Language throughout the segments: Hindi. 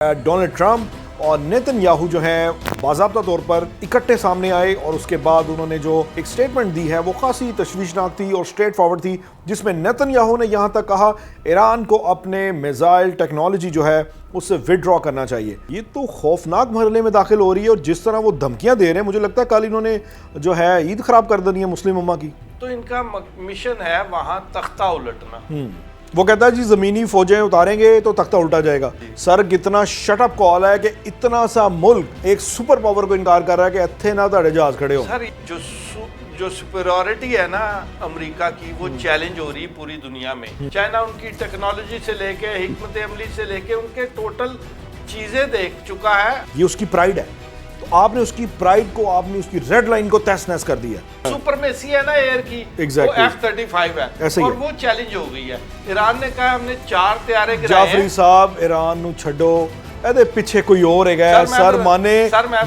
डोनाल्ड ट्रंप और नेतन्याहू जो है बाज़ाब्ता तौर पर इकट्ठे सामने आए और उसके बाद उन्होंने जो एक स्टेटमेंट दी है वो खासी तशवीशनाक थी और स्ट्रेट फॉरवर्ड थी, जिसमें नेतन्याहू ने यहाँ तक कहा ईरान को अपने मिसाइल टेक्नोलॉजी जो है उससे विड्रॉ करना चाहिए। ये तो खौफनाक मरहले में दाखिल हो रही है और जिस तरह वो धमकियां दे रहे हैं, मुझे लगता है कल इन्होंने जो है ईद खराब कर देनी है मुस्लिम उम्मा की। तो इनका मिशन है वहाँ तख्ता उलटना। वो कहता है जी जमीनी फौजें उतारेंगे तो तख्ता उल्टा जाएगा। सर कितना शटअप कॉल है कि इतना सा मुल्क एक सुपर पावर को इनकार कर रहा है कि इत्थे ना ताड़े जहाज खड़े हो। सर जो सुपरियॉरिटी है ना अमेरिका की, वो चैलेंज हो रही है पूरी दुनिया में। चाइना उनकी टेक्नोलॉजी से लेके हिकमत अमली से लेके उनके टोटल चीजें देख चुका है। ये उसकी प्राइड है, तो आपने उसकी प्राइड को, आपने उसकी रेड लाइन को तहस नहस कर दिया। सुपरमेसी है ना एयर की, Exactly. वो F-35 है ऐसे ही और है। वो चैलेंज हो गई है। ईरान ने कहा हमने 4 तैयारे गिराए जाफरी हैं। साहब ईरान नु छड़ो, ਇਹਦੇ ਪਿੱਛੇ कोई और है गया। सर माने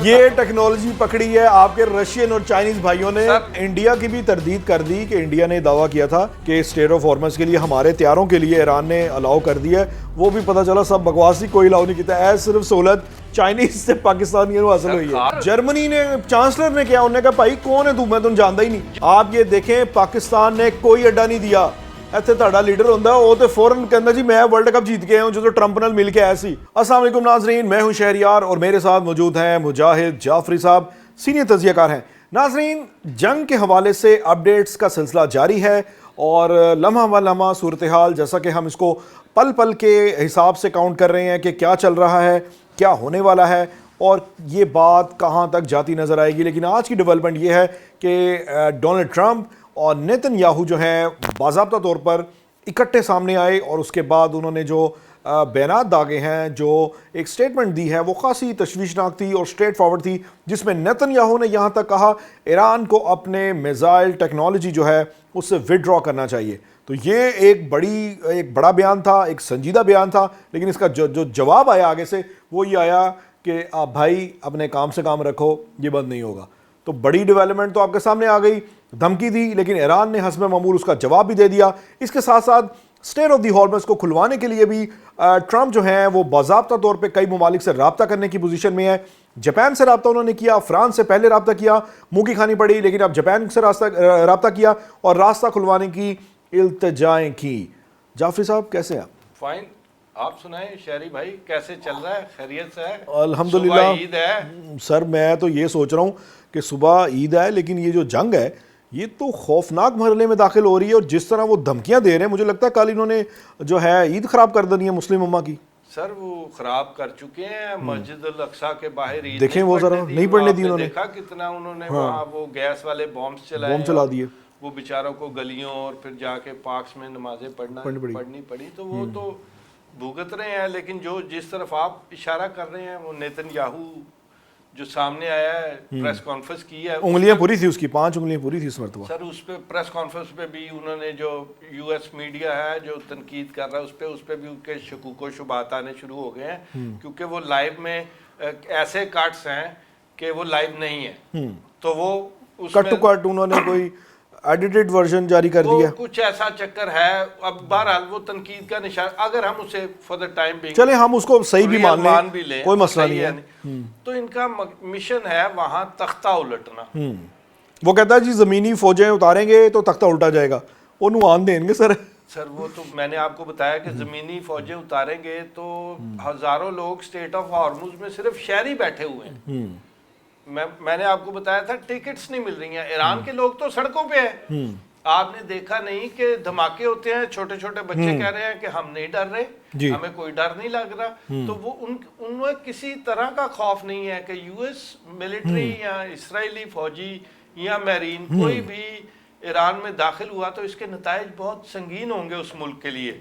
ये टेक्नोलॉजी पकड़ी है आपके रशियन और चाइनीज भाइयों ने। इंडिया की भी तरदीद कर दी कि इंडिया ने दावा किया था कि स्टेट ऑफ हॉर्मस के लिए हमारे तैयारों के लिए ईरान ने अलाउ कर दिया है, वो भी पता चला सब बकवासी, कोई अलाउ नहीं किया है। सिर्फ सहूलत चाइनीज से पाकिस्तानियों को हासिल हुई है। जर्मनी ने चांसलर ने क्या, उन्होंने कहा भाई कौन है तू, मैं तुम जानता ही नहीं। आप ये देखें पाकिस्तान ने कोई अड्डा नहीं दिया। ਇੱਥੇ ਤੁਹਾਡਾ लीडर ਹੁੰਦਾ ਉਹ ਤੇ फौरन कहता जी मैं वर्ल्ड कप जीत के आया हूं जो तो ट्रंप नाल मिल के आया सी। अस्सलाम वालेकुम नाजरीन, मैं हूं शहरियार और मेरे साथ मौजूद हैं मुजाहिद जाफरी साहब, सीनियर तजियाकार हैं। नाजरीन, जंग के हवाले से अपडेट्स का सिलसिला जारी है और लम्हा व लम्हा सूरत हाल, जैसा कि हम इसको पल पल के हिसाब से काउंट कर रहे हैं कि क्या चल रहा है, क्या होने वाला है और ये बात कहाँ तक जाती नज़र आएगी। लेकिन आज की डेवलपमेंट ये है कि डोनाल्ड ट्रंप और नेतन्याहू जो है बाज़ाब्ता तौर पर इकट्ठे सामने आए और उसके बाद उन्होंने जो बयानात दागे हैं, जो एक स्टेटमेंट दी है वो खासी तशवीशनाक थी और स्ट्रेट फॉरवर्ड थी, जिसमें नेतन्याहू ने यहाँ तक कहा ईरान को अपने मिसाइल टेक्नोलॉजी जो है उससे विड्रॉ करना चाहिए। तो ये एक बड़ा बयान था, एक संजीदा बयान था, लेकिन इसका जो जवाब आया आगे से वो ये आया कि आप भाई अपने काम से काम रखो, ये बंद नहीं होगा। तो बड़ी डेवलपमेंट तो आपके सामने आ गई, धमकी दी, लेकिन ईरान ने हस्ब मामूल उसका जवाब भी दे दिया। इसके साथ साथ स्टेट ऑफ द हॉर्मस को खुलवाने के लिए भी ट्रंप जो है वो बाज़ाब्ता तौर पे कई ममालिक से रब्ता करने की पोजीशन में है। जापान से रब्ता उन्होंने किया, फ्रांस से पहले रब्ता किया, मुंह की खानी पड़ी, लेकिन अब जापान से रब्ता किया और रास्ता खुलवाने की इल्तिजाएं की। जाफरी साहब कैसे हैं आप? फाइन, आप सुनाएं शहरी भाई, कैसे चल रहा है? खैरियत से है? अल्हम्दुलिल्लाह। ईद है सर, मैं तो ये सोच रहा हूँ कि सुबह ईद है, लेकिन ये जो जंग है ये तो खौफनाक मरहले में दाखिल हो रही है और जिस तरह वो धमकियां दे रहे हैं, मुझे लगता है कल इन्होंने जो है ईद खराब कर देनी है मुस्लिम उम्मा की। सर वो खराब कर चुके हैं। मस्जिद अल अक्सा के बाहर ईद देखें वो जरा नहीं पढ़ने दी उन्होंने। देखा कितना उन्होंने वहाँ वो गैस वाले बॉम्ब चला दिए। वो बेचारों को गलियों और फिर जाके पार्क्स में नमाजें पढ़नी पड़ी। तो वो तो भुगत रहे हैं। लेकिन जो जिस तरफ आप इशारा कर रहे हैं, वो नेतन्याहू जो सामने आया है, प्रेस कॉन्फ्रेंस की है, उंगलियां पूरी थी उसकी, 5 उंगलियां पूरी थी इस मरतबा। सर उस पे प्रेस कॉन्फ्रेंस पे भी उन्होंने जो यूएस मीडिया है जो तनकीद कर रहा है उस पे भी उनके शकूक व शुबात आने शुरू हो गए हैं, क्योंकि वो लाइव में ऐसे कट्स हैं कि वो लाइव नहीं है। तो वो कट टू कट उन्होंने कोई एडिटेड वर्जन जारी कर दिया, कुछ ऐसा चक्कर है। अब बहरहाल वो तनकीद का निशान, अगर हम उसे फॉर द टाइम भी चले हम उसको सही भी मान भी लें, कोई मसला नहीं है। तो इनका मिशन है वहां तख्ता उलटना। वो कहता है जी जमीनी फौजें उतारेंगे तो तख्ता उल्टा जाएगा, उन्होंने आन देंगे सर। सर वो तो मैंने आपको बताया कि जमीनी फौजें उतारेंगे तो हजारों लोग स्टेट ऑफ हॉर्मुज में सिर्फ शहरी बैठे हुए हैं। मैंने आपको बताया था टिकट्स नहीं मिल रही हैं। ईरान के लोग तो सड़कों पे हैं। आपने देखा नहीं कि धमाके होते हैं, छोटे छोटे बच्चे कह रहे हैं कि हम नहीं डर रहे, हमें कोई डर नहीं लग रहा। तो वो उनमें किसी तरह का खौफ नहीं है कि यूएस मिलिट्री या इसराइली फौजी या मैरीन कोई भी ईरान में दाखिल हुआ तो इसके नताइज बहुत संगीन होंगे उस मुल्क के लिए।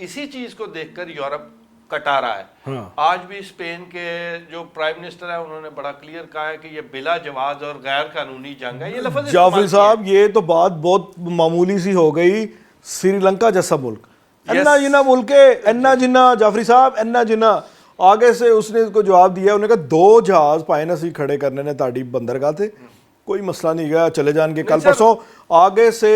इसी चीज को देखकर यूरोप कटा रहा है। हाँ। आज भी स्पेन के जो प्राइम मिनिस्टर है उन्होंने बड़ा क्लियर कहा है कि ये बिला जवाज और गैर कानूनी जंग है। ये लफ्ज़ जाफरी साहब, ये तो बात बहुत मामूली सी हो गई। श्रीलंका जैसा मुल्क, अन्ना जिन्ना मुल्क है, अन्ना जिन्ना जाफरी साहब, अन्ना जिन्ना आगे से उसने इसको जवाब दिया। उन्होंने कहा 2 जहाज पाए सी खड़े करने ने ताड़ी बंदरगाह थे, कोई मसला नहीं गया, चले जान के कल परसों आगे से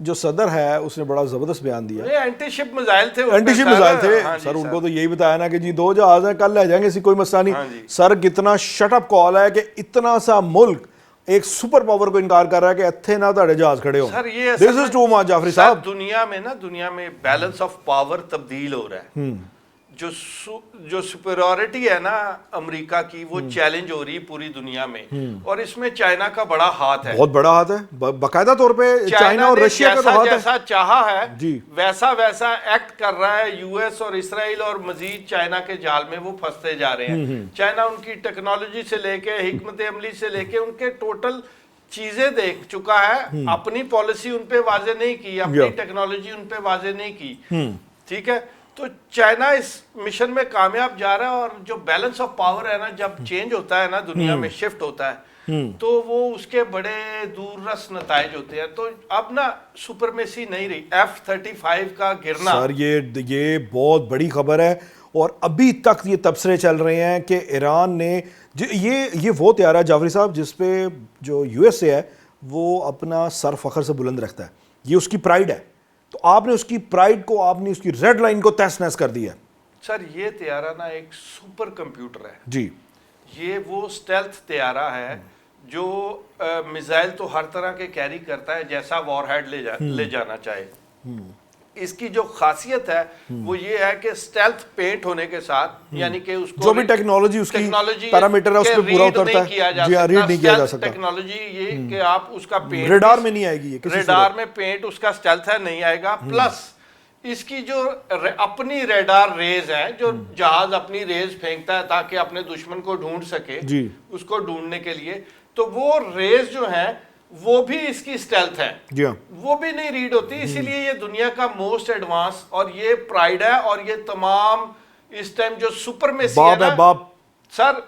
जो सदर है उसने बड़ा जबरदस्त बयान दिया। एंटी शिप मिसाइल थे, एंटी शिप मिसाइल थे। हाँ सर उनको तो यही बताया ना कि जी 2 जहाज हैं, कल ले जाएंगे, इसी कोई मसला नहीं। सर कितना शटअप कॉल है कि इतना सा मुल्क एक सुपर पावर को इनकार कर रहा है कि इत्थे ना ताड़े जहाज खड़े हो। सर ये this is too much Jafri साहब। दुनिया में बैलेंस ऑफ पावर तब्दील हो रहा है। जो सुपीरियरिटी है ना अमेरिका की, वो चैलेंज हो रही है पूरी दुनिया में, और इसमें चाइना का बड़ा हाथ है, बहुत बड़ा हाथ है, बाकायदा तौर पे चाइना और रशिया का तो हाथ है। जैसा चाहा है जी, वैसा एक्ट कर रहा है यूएस और इसराइल, और मजीद चाइना के जाल में वो फंसते जा रहे हैं। चाइना उनकी टेक्नोलॉजी से लेके हिकमत अमली से लेके उनके टोटल चीजें देख चुका है, अपनी पॉलिसी उन पे वाजे नहीं की, अपनी टेक्नोलॉजी उन पे वाजे नहीं की। ठीक है, तो चाइना इस मिशन में कामयाब जा रहा है, और जो बैलेंस ऑफ पावर है ना, जब चेंज होता है ना दुनिया में, शिफ्ट होता है, तो वो उसके बड़े दूररस नताइज होते हैं। तो अब ना सुपरमेसी नहीं रही, F-35 का गिरना। सर ये बहुत बड़ी खबर है, और अभी तक ये तबसरे चल रहे हैं कि ईरान ने ये वो तैयारा जाफरी साहब जिसपे जो यूएसए है वो अपना सर फखर से बुलंद रखता है, ये उसकी प्राइड है। तो आपने उसकी प्राइड को, आपने उसकी रेड लाइन को तहस नहस कर दिया। सर ये तैयारा ना एक सुपर कंप्यूटर है जी, ये वो स्टेल्थ तैयारा है जो मिसाइल तो हर तरह के कैरी करता है जैसा वॉरहेड ले जाना चाहे। इसकी जो खासियत है वो ये है कि स्टेल्थ पेंट होने के साथ, यानी कि उसको जो भी टेक्नोलॉजी उसकी पैरामीटर है उस पे पूरा उतरता है जी, रीड नहीं किया जा सकता। टेक्नोलॉजी ये कि आप उसका पेंट रेडार में नहीं आएगी, ये रेडार में पेंट उसका स्टेल्थ है नहीं आएगा। प्लस इसकी जो अपनी रेडार रेज है, जो जहाज अपनी रेज फेंकता है ताकि अपने दुश्मन को ढूंढ सके जी, उसको ढूंढने के लिए, तो वो रेज जो है वो भी इसकी स्टेल्थ है जी, वो भी नहीं रीड होती। इसीलिए ये दुनिया का मोस्ट एडवांस, और ये प्राइड है, और ये तमाम इस टाइम जो सुपरमेसी है ना बाप सर,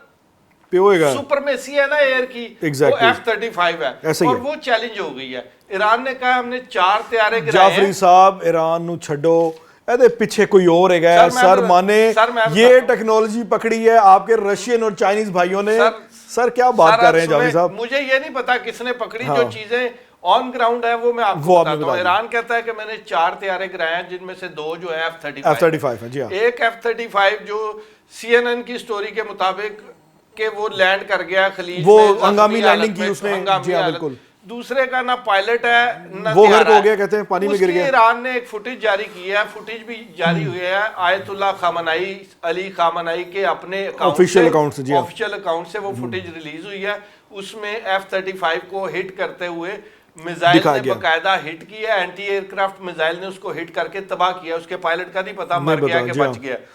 होएगा सुपरमेसी है ना एयर की, exactly. वो F-35 है, और वो चैलेंज हो गई है। ईरान ने कहा हमने 4 तैयारे गिराए हैं। जाफरी साहब ईरान नु छड्डो, ਇਹਦੇ ਪਿੱਛੇ कोई और है। सर माने ये टेक्नोलॉजी पकड़ी है आपके रशियन और चाइनीज भाइयों ने। सर क्या बात कर रहे हैं जाफरी साहब? मुझे ये नहीं पता किसने पकड़ी, जो चीजें ऑन ग्राउंड है वो मैं आपको बताता हूं। ईरान कहता है कि मैंने 4 तैयारे गिराए हैं, जिनमें से 2 जो है F-35 है। जी हाँ, एक F-35 जो CNN की स्टोरी के मुताबिक कि वो लैंड कर गया खलीज में, वो हंगामी लैंडिंग की उसने। जी हाँ बिल्कुल। दूसरे का ना पायलट है ना वो गर्क हो गया, कहते हैं पानी में गिर गया। ईरान ने एक फुटेज जारी की है, फुटेज भी जारी हुई है आयतुल्लाह खामनाई, अली खामनाई के अपने ऑफिशियल अकाउंट से। ऑफिशियल अकाउंट से वो फुटेज रिलीज हुई है। उसमें F-35 को हिट करते हुए मिसाइल ने बकायदा हिट किया, एंटी एयरक्राफ्ट मिसाइल ने उसको हिट करके तबाह किया। उसके पायलट का नहीं पता मर गया कि बच गया।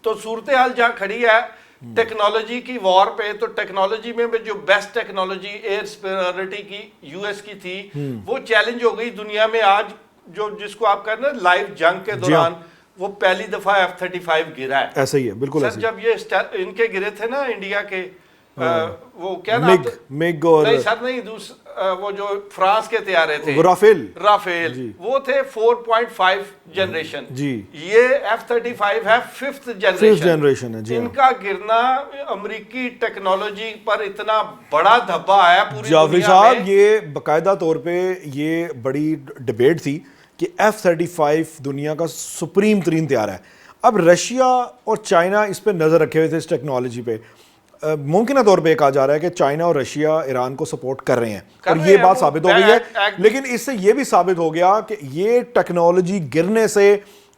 तो सूरत हाल जहां खड़ी है टेक्नोलॉजी की वॉर पे, तो टेक्नोलॉजी में भी जो बेस्ट टेक्नोलॉजी एयर सुपीरियरिटी की यूएस की थी, वो चैलेंज हो गई दुनिया में। आज जो जिसको आप कह रहे हैं लाइव जंग के दौरान वो पहली दफा F-35 गिरा है। ऐसा ही है बिल्कुल। सर जब ये इनके गिरे थे ना इंडिया के वो क्या ना मिग और नहीं सर नहीं वो जो फ्रांस के तैयारे थे राफेल वो थे 4.5 जनरेशन जी। ये F-35 है 5th जनरेशन है जी। इनका गिरना अमेरिकी टेक्नोलॉजी पर इतना बड़ा धब्बा आया पूरी जाफरी साहब। ये बाकायदा तौर पे ये बड़ी डिबेट थी कि F-35 दुनिया का सुप्रीम तरीन तैयारा है। अब रशिया और चाइना इस पे नजर रखे हुए थे, इस टेक्नोलॉजी पे। मुमकिन तौर पे कहा जा रहा है कि चाइना और रशिया ईरान को सपोर्ट कर रहे हैं, और ये बात साबित हो गई है। लेकिन इससे ये भी साबित हो गया कि ये टेक्नोलॉजी गिरने से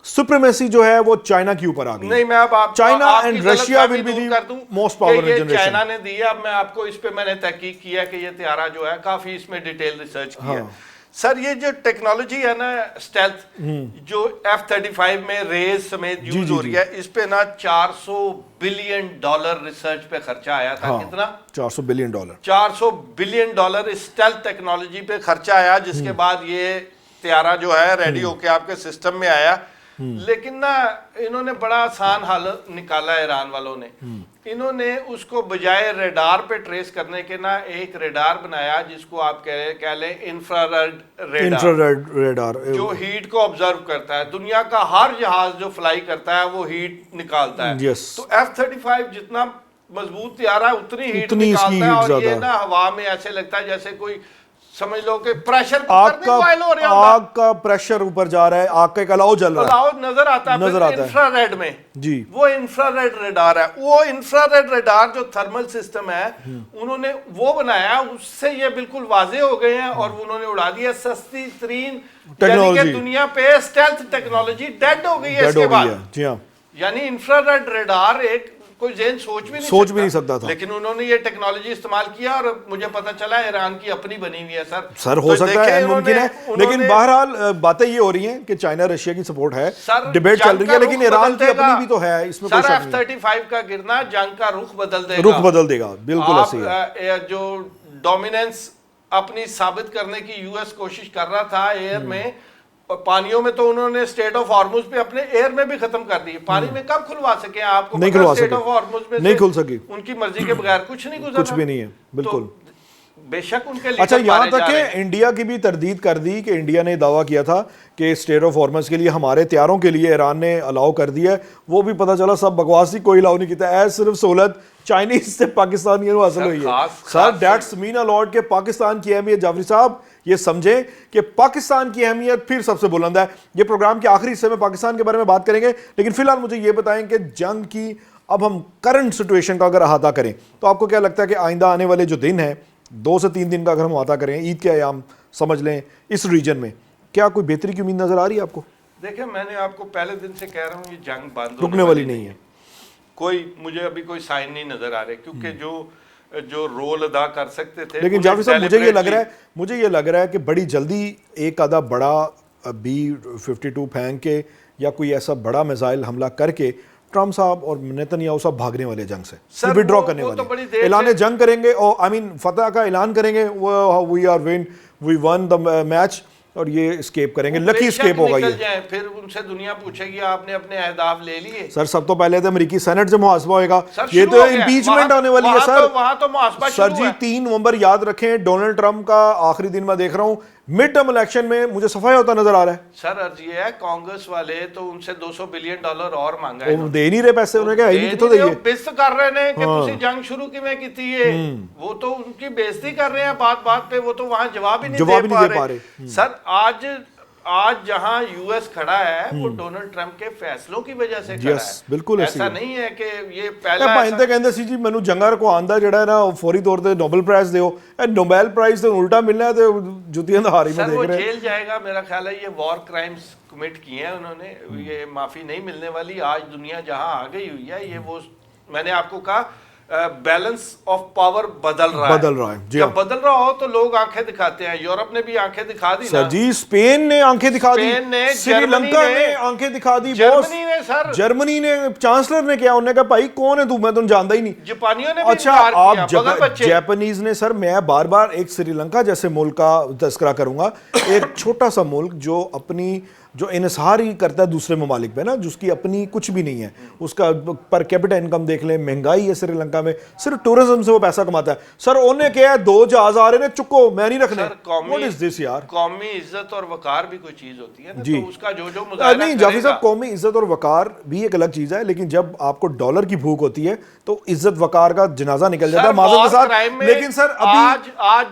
सुप्रीमेसी जो है वो चाइना के ऊपर आ गई। नहीं, मैं अब China and Russia will be the most powerful generation. China ने दी है। अब मैं आपको इस पे मैंने तहकीक किया कि ये तैयारा जो है काफी इसमें डिटेल रिसर्च किया। सर ये जो टेक्नोलॉजी है ना स्टेल्थ, जो F-35 में रेज समेत यूज हो रही है, इस पे ना $400 बिलियन रिसर्च पे खर्चा आया था। कितना? $400 बिलियन। $400 बिलियन इस स्टेल्थ टेक्नोलॉजी पे खर्चा आया, जिसके बाद ये तैयारा जो है रेडी होके आपके सिस्टम में आया। लेकिन ना इन्होंने बड़ा आसान हल निकाला ईरान वालों ने। इन्होंने उसको बजाय रेडार पे ट्रेस करने के ना एक रेडार बनाया जिसको आप कह लें इंफ्रारेड रेडार, जो हीट को ऑब्जर्व करता है। दुनिया का हर जहाज जो फ्लाई करता है वो हीट निकालता है। तो F-35 जितना मजबूत तैयारा उतनी हीट निकालता है, और ये ना हवा में ऐसे लगता है जैसे कोई समझ लो कि प्रेशर बॉयल हो रहा होगा, आग का प्रेशर ऊपर जा रहा है, आग का एक अलाव जल रहा है, अलाव नजर आता है इंफ्रारेड में जी। वो इंफ्रारेड रेडार है, वो इंफ्रारेड रेडार जो थर्मल सिस्टम है उन्होंने वो बनाया, उससे ये बिल्कुल वाजे हो गए हैं और उन्होंने उड़ा दिया सस्ती तरीन टेक्नोलॉजी दुनिया पे। स्टेल्थ टेक्नोलॉजी डेड हो गई है इसके बाद। जी हाँ, यानी इंफ्रारेड रेडार एक कोई जेन सोच भी नहीं सकता था, लेकिन उन्होंने ये टेक्नोलॉजी इस्तेमाल किया और मुझे पता चला ईरान की अपनी बनी हुई है। सर हो सकता है, मुमकिन है, लेकिन बहरहाल बातें ये हो रही हैं कि चाइना रशिया की सपोर्ट है, डिबेट चल रही है, लेकिन ईरान की अपनी भी तो है, इसमें कोई शक नहीं। F-35 का गिरना जंग का रुख बदल देगा, बिल्कुल ऐसे ही। जो डोमिनेंस अपनी साबित करने की यूएस कोशिश कर रहा था एयर में, पानियों में तो उन्होंने स्टेट ऑफ हॉर्मुज पे अपने एयर में भी खत्म कर दी। पानी में कब खुलवा सके आपको? नहीं खुलवा सके, स्टेट ऑफ हॉर्मुज में नहीं खुल सकी, उनकी मर्जी के बगैर कुछ नहीं गुजरा, कुछ भी नहीं है, बिल्कुल। तो बेशक उनके अच्छा, यहाँ तक कि इंडिया की भी तरदीद कर दी कि इंडिया ने दावा किया था कि स्टेट ऑफ हॉर्मस के लिए हमारे तैयारों के लिए ईरान ने अलाउ कर दिया है, वो भी पता चला सब बकवास ही, कोई अलाउ नहीं किया है, सिर्फ सहूलत चाइनीज से पाकिस्तान की हासिल हुई है। Sir that's mean a lot के पाकिस्तान की अहमियत, जाफरी साहब ये समझें कि पाकिस्तान की अहमियत फिर सबसे बुलंद है। ये प्रोग्राम के आखिरी हिस्से में पाकिस्तान के बारे में बात करेंगे, लेकिन फिलहाल मुझे ये बताएं कि जंग की अब हम करंट सिचुएशन का अगर अहाता करें तो आपको क्या लगता है कि आइंदा आने वाले जो दिन है, 2 से 3 दिन का अगर हम अहाता करें, ईद के अयाम समझ लें, इस रीजन में क्या कोई बेहतरी की उम्मीद नजर आ रही है आपको? देखिए, मैंने आपको पहले दिन से कह रहा हूँ ये जंग बंद रुकने वाली नहीं है, मुझे अभी कोई साइन नहीं नजर आ रहे, क्योंकि जो रोल अदा कर सकते थे। लेकिन जाफरी साहब मुझे ये लग रहा है कि बड़ी जल्दी एक आधा बड़ा B-52 फेंक के या कोई ऐसा बड़ा मिसाइल हमला करके ट्रम्प साहब और नेतन्याहू साहब भागने वाले जंग से, विड्रॉ करने वाले, ऐलान जंग करेंगे और आई मीन फतह का ऐलान करेंगे, वी वन द मैच और ये एस्केप करेंगे, लकी एस्केप होगा ये। फिर उनसे दुनिया पूछेगी आपने अपने अहदाफ ले लिए? सर सब तो पहले तो अमेरिकी सेनेट से मुहासबा होगा, ये तो इम्पीचमेंट आने वाली है सर। वहां तो मुहासबा सर जी 3 नवंबर याद रखें, डोनाल्ड ट्रंप का आखिरी दिन मैं देख रहा हूँ, मिड टर्म इलेक्शन में मुझे सफाई होता नजर आ रहा है। सर अर्ज ये है, कांग्रेस वाले तो उनसे $200 बिलियन और मांगा है, वो दे नहीं रहे पैसे, उन्होंने कहा नहीं कितों देइए, बेइज्जत कर रहे हैं कि तुसी जंग शुरू किवें कीती है, वो तो उनकी बेइज्जती कर रहे हैं बात पे, वो तो वहां जवाब ही नहीं दे पा रहे। सर आज जहां यूएस खड़ा है वो डोनाल्ड ट्रंप के फैसलों की वजह से खड़ा है, बिल्कुल ऐसा नहीं है कि ये पहला भाईंदे कहंदे सी जी मैनू जंगा को आंदा जेड़ा है ना फौरी तौर पे नोबेल प्राइज दियो, नोबेल प्राइज तो उल्टा मिलना है, तो जुतियां तो हारी में देख रहे हैं। जेल जाएगा मेरा ख्याल है, ये वॉर क्राइम्स कमिट किए हैं उन्होंने, ये माफी नहीं मिलने वाली। आज दुनिया जहां आ गई हुई है, ये वो मैंने आपको कहा बैलेंस ऑफ पावर बदल रहा है। जब बदल रहा हो तो लोग आंखें दिखाते हैं, यूरोप ने भी आंखें दिखा दी सर जी, स्पेन ने आंखें दिखा दी, श्रीलंका ने आंखें दिखा दी, जर्मनी ने सर, जर्मनी ने चांसलर ने क्या, उन्होंने कहा भाई कौन है तू, मैं तुम जानता ही नहीं। जापानियों ने अच्छा आप जापानीज ने, सर मैं बार बार एक श्रीलंका जैसे मुल्क का तस्करा करूंगा, एक छोटा सा मुल्क जो अपनी जो इनसार ही करता है दूसरे ममालिक पे ना, जिसकी अपनी कुछ भी नहीं है, उसका पर कैपिटा इनकम देख लें, महंगाई है श्रीलंका में, सिर्फ टूरिज्म से वो पैसा कमाता है। सर उन्हें क्या है, 2 जहाज आ रहे हैं, चुको मैं नहीं रखने। व्हाट इज दिस यार? कौमी इज्जत और वकार भी कोई चीज होती है ना, जी। तो उसका जो मुजाहिरा नहीं जाफरी साहब, कौमी इज्जत और वकार भी एक अलग चीज है, लेकिन जब आपको डॉलर की भूख होती है तो इज्जत वकार का जनाजा निकल जाता है माजूद के साथ। लेकिन सर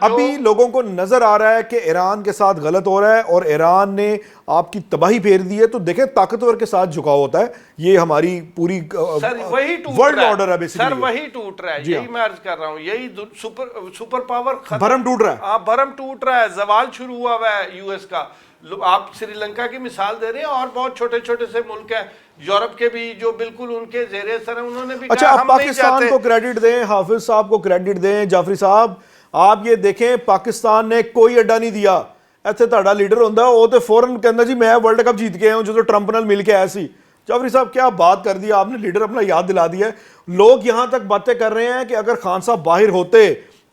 अभी लोगों को नजर आ रहा है कि ईरान के साथ गलत हो रहा है और ईरान ने आपकी तबाही फेर दी है, तो देखें ताकतवर के साथ झुकाव होता है, ये हमारी पूरी वर्ल्ड ऑर्डर है बेसिकली, सर वही टूट रहा है। यही मैं अर्ज कर रहा हूं, यही सुपर पावर भरम टूट रहा है। हाँ, भरम टूट रहा है, जवाल शुरू हुआ हुआ है यूएस का। आप श्रीलंका की मिसाल दे रहे हैं और बहुत छोटे छोटे से मुल्क हैं यूरोप के भी जो बिल्कुल उनके जेरे सर है, उन्होंने भी अच्छा, आप पाकिस्तान को क्रेडिट दें, हाफिज साहब को क्रेडिट दें, जाफरी साहब आप ये देखें पाकिस्तान ने कोई अड्डा नहीं दिया, ਇੱਥੇ ਤੁਹਾਡਾ लीडर ਹੁੰਦਾ ਉਹ ਤੇ फौरन कहना जी मैं वर्ल्ड कप जीत के आया हूं जो ट्रंप नाल मिल के आया सी। जाफरी साहब क्या बात कर दी आपने, लीडर अपना याद दिला दिया है। लोग यहां तक बातें कर रहे हैं कि अगर खान साहब बाहर होते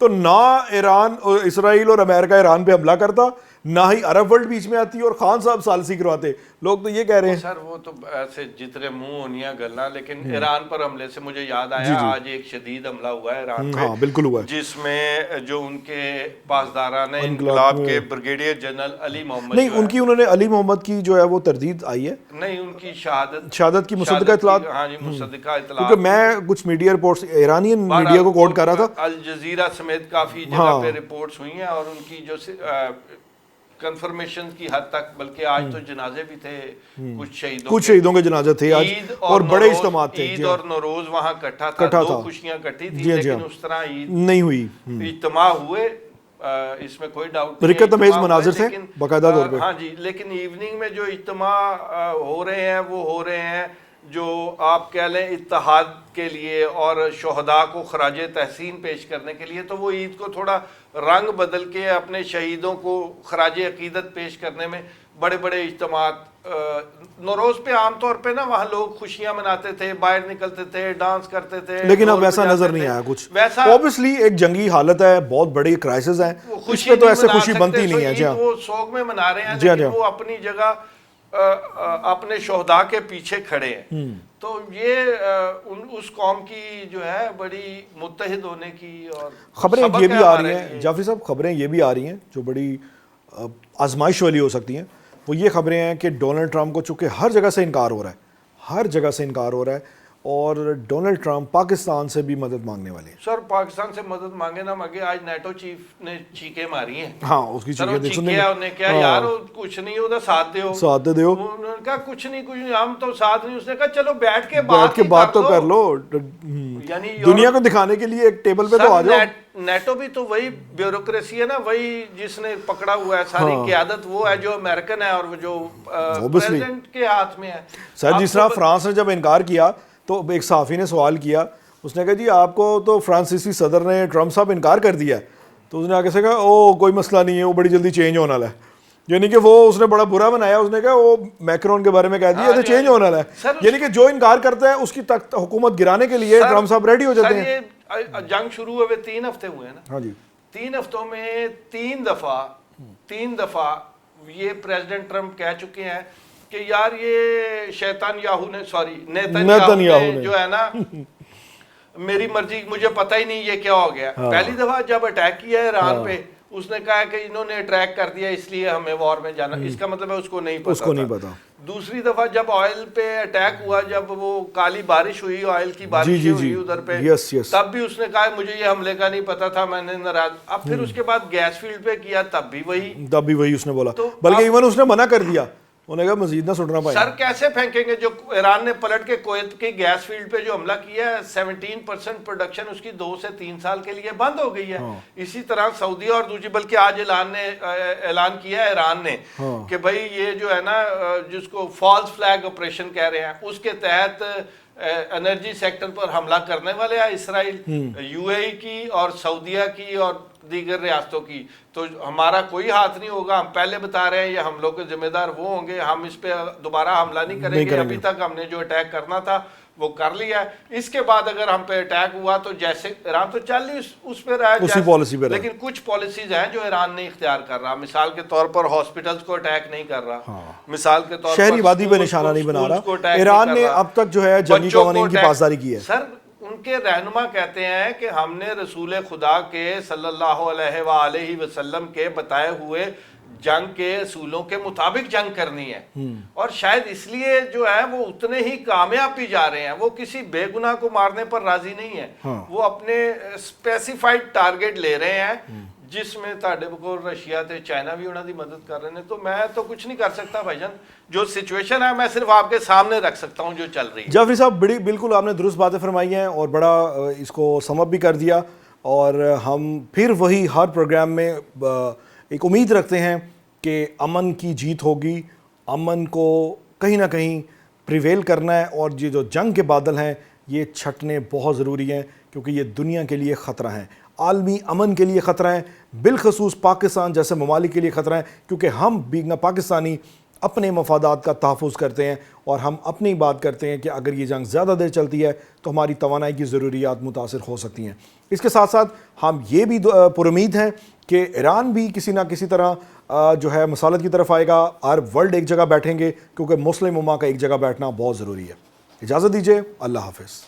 तो ना ईरान, इसराइल और अमेरिका ईरान पे हमला करता, ना ही अरब वर्ल्ड बीच में आती और खान साहब सालसी करवाते। लोग तो ये कह रहे हैं सर वो तो ऐसे जितने मुंह होनिया गल्ला, लेकिन ईरान पर हमले से मुझे याद आया आज एक शदीद हमला हुआ है ईरान पे। हाँ बिल्कुल हुआ है, जिसमें जो उनके पासदारान इनकलाब के ब्रिगेडियर जनरल अली मोहम्मद, नहीं उनकी उन्होंने अली मोहम्मद की जो है वो तरदीद आई है, नहीं उनकी शहादत की मुसद्दका इतलात। हाँ जी मुसद्दका इतलात, क्योंकि मैं कुछ मीडिया रिपोर्ट्स ईरानियन मीडिया को कोट कर रहा था, अल जजीरा समेत काफी जगह पे रिपोर्ट्स हुई हैं और उनकी जो कंफर्मेशन की हद तक, बल्कि आज तो जनाजे भी थे कुछ शहीदों के जनाजे थे आज और बड़े इज्तिमा थे। ईद और नौरोज वहाँ इकट्ठा था, दो खुशियां इकट्ठी थी, लेकिन उस तरह ईद नहीं हुई, इज्तिमा हुए, इसमें कोई डाउट नहीं, बरकत अमेज मनाजिर थे बाकायदा तौर पे। हाँ जी, लेकिन इवनिंग में जो इज्तिमा हो रहे हैं वो हो रहे हैं जो आप कह लें इत्तेहाद के लिए और शोहदा को खराज तहसीन पेश करने के लिए, तो वो ईद को थोड़ा रंग बदल के अपने शहीदों को खराज अकीदत पेश करने में बड़े बड़े इज्तिमात। नौरोज पे आमतौर पे ना वहाँ लोग खुशियां मनाते थे, बाहर निकलते थे, डांस करते थे, लेकिन अब वैसा नजर नहीं आया कुछ वैसा। ऑब्वियसली एक जंगी हालत है, बहुत बड़ी क्राइसिस है, उसमें तो ऐसे खुशी बनती नहीं है। वो सोग में मना रहे हैं, लेकिन वो अपनी जगह अपने शोहदा के पीछे खड़े हैं। तो ये उस कौम की जो है बड़ी मुत्तहिद होने की और खबरें ये भी आ रही हैं जाफरी साहब, खबरें ये भी आ रही हैं जो बड़ी आजमाइश वाली हो सकती हैं। वो ये खबरें हैं कि डोनाल्ड ट्रंप को चूँकि हर जगह से इनकार हो रहा है, हर जगह से इनकार हो रहा है, और डोनाल्ड ट्रंप पाकिस्तान से भी मदद मांगने वाले हैं। सर पाकिस्तान से मदद मांगे ना मांगे, आज नेटो चीफ ने चीखें मारी हैं। हाँ उसकी चीखें उन्होंने क्या यार कुछ नहीं होता, साथ दे दो। उन्होंने कहा कुछ नहीं हम तो साथ नहीं। उसने कहा चलो बैठ के बात तो कर लो, यानी दुनिया को दिखाने के लिए एक टेबल पे तो आ जाओ। नेटो भी तो वही ब्यूरोक्रेसी है ना, वही जिसने पकड़ा हुआ है सारी क़यादत, वो है जो अमेरिकन है और वो जो प्रेसिडेंट के हाथ में है। सर जिस तरह फ्रांस ने जब इनकार किया तो एक सहाफ़ी ने सवाल किया, उसने कहा जी आपको तो फ्रांसीसी सदर ने ट्रंप साहब इनकार कर दिया, तो उसने आगे से कहा ओ कोई मसला नहीं है, वो बड़ी जल्दी चेंज होने वाला है। यानी कि वो उसने बड़ा बुरा बनाया, उसने कहा वो मैक्रोन के बारे में कह दिया तो चेंज होने वाला है। यानी कि जो इनकार करता है उसकी तख्त हुकूमत गिराने के लिए ट्रंप साहब रेडी हो जाते हैं। जंग शुरू हुए 3 हफ्ते हुए ना। हाँ जी, 3 हफ्तों में 3 दफा ये प्रेसिडेंट ट्रंप कह चुके हैं कि यार ये शैतान याहू ने नेतन्याहू ने जो है ना मेरी मर्जी, मुझे पता ही नहीं ये क्या हो गया। पहली दफा जब अटैक किया है ईरान पे, उसने कहा कि इन्होंने अटैक कर दिया इसलिए हमें वॉर में जाना, इसका मतलब है उसको नहीं पता। दूसरी दफा जब ऑयल पे अटैक हुआ, जब वो काली बारिश हुई, ऑयल की बारिश हुई उधर पे, तब भी उसने कहा मुझे ये हमले का नहीं पता था, मैंने नाराज। अब फिर उसके बाद गैस फील्ड पे किया, तब भी वही उसने बोला, बल्कि इवन उसने मना कर दिया, उन्होंने कहा मजीद ना सुनना पाए। सर कैसे फेंकेंगे? जो ईरान ने पलट के कुवैत की गैस फील्ड पे जो हमला किया है, 17% प्रोडक्शन उसकी 2 से 3 साल के लिए बंद हो गई है। इसी तरह सऊदी और दूसरी, बल्कि आज ऐलान किया है ईरान ने कि भाई ये जो है ना जिसको फॉल्स फ्लैग ऑपरेशन कह रहे हैं, उसके तहत एनर्जी सेक्टर पर हमला करने वाले हैं इसराइल, यूएई की और सऊदीया की और दीगर रियासतों की। तो हमारा कोई हाथ नहीं होगा, हम पहले बता रहे हैं ये हमलों के जिम्मेदार वो होंगे, हम इस पे दोबारा हमला नहीं करेंगे। अभी तक हमने जो अटैक करना था वो कर लिया है, इसके बाद अगर हम पे अटैक हुआ तो जैसे ईरान तो चल ही उस पे रहा है, उसी पॉलिसी पे, लेकिन कुछ पॉलिसीज हैं जो ईरान नहीं इख्तियार कर रहा। मिसाल के तौर पर हॉस्पिटल्स को अटैक नहीं कर रहा, मिसाल के तौर पर शहरी वादी पे निशाना नहीं बना रहा। ईरान ने अब तक जो है जंगी कवानीन की पासदारी की है। सर उनके रहनुमा कहते हैं कि हमने रसूल खुदा के सल्लल्लाहु अलैहि वसल्लम के बताए हुए जंग के असूलों के मुताबिक जंग करनी है, और शायद इसलिए जो है वो उतने ही कामयाब भी जा रहे हैं। वो किसी बेगुनाह को मारने पर राजी नहीं है, वो अपने स्पेसिफाइड टारगेट ले रहे हैं, जिसमें ताड़े को रशिया ते चाइना भी उन्होंने मदद कर रहे हैं। तो मैं तो कुछ नहीं कर सकता भाईजान, जो सिचुएशन है मैं सिर्फ आपके सामने रख सकता हूं जो चल रही है। जाफरी साहब बड़ी बिल्कुल आपने दुरुस्त बातें फरमाई हैं और बड़ा इसको समअप भी कर दिया, और हम फिर वही हर प्रोग्राम में एक उम्मीद रखते हैं कि अमन की जीत होगी, अमन को कहीं ना कहीं प्रिवेल करना है, और ये जो जंग के बादल हैं ये छटने बहुत ज़रूरी हैं, क्योंकि ये दुनिया के लिए ख़तरा है, आलमी अमन के लिए ख़तरा है, बिलखसूस पाकिस्तान जैसे ममालिक के लिए ख़तरा है, क्योंकि हम बींगा पाकिस्तानी अपने मफादात का तहफ़्फ़ुज़ करते हैं, और हम अपनी बात करते हैं कि अगर ये जंग ज़्यादा देर चलती है तो हमारी तवानाई की ज़रूरियात मुतासर हो सकती हैं। इसके साथ साथ हम ये भी पुरुमीद हैं कि ईरान भी किसी ना किसी तरह जो है मसालत की तरफ आएगा और वर्ल्ड एक जगह बैठेंगे, क्योंकि मुस्लिम उम्मा का एक जगह बैठना बहुत ज़रूरी है। इजाज़त दीजिए, अल्लाह हाफ़िज़।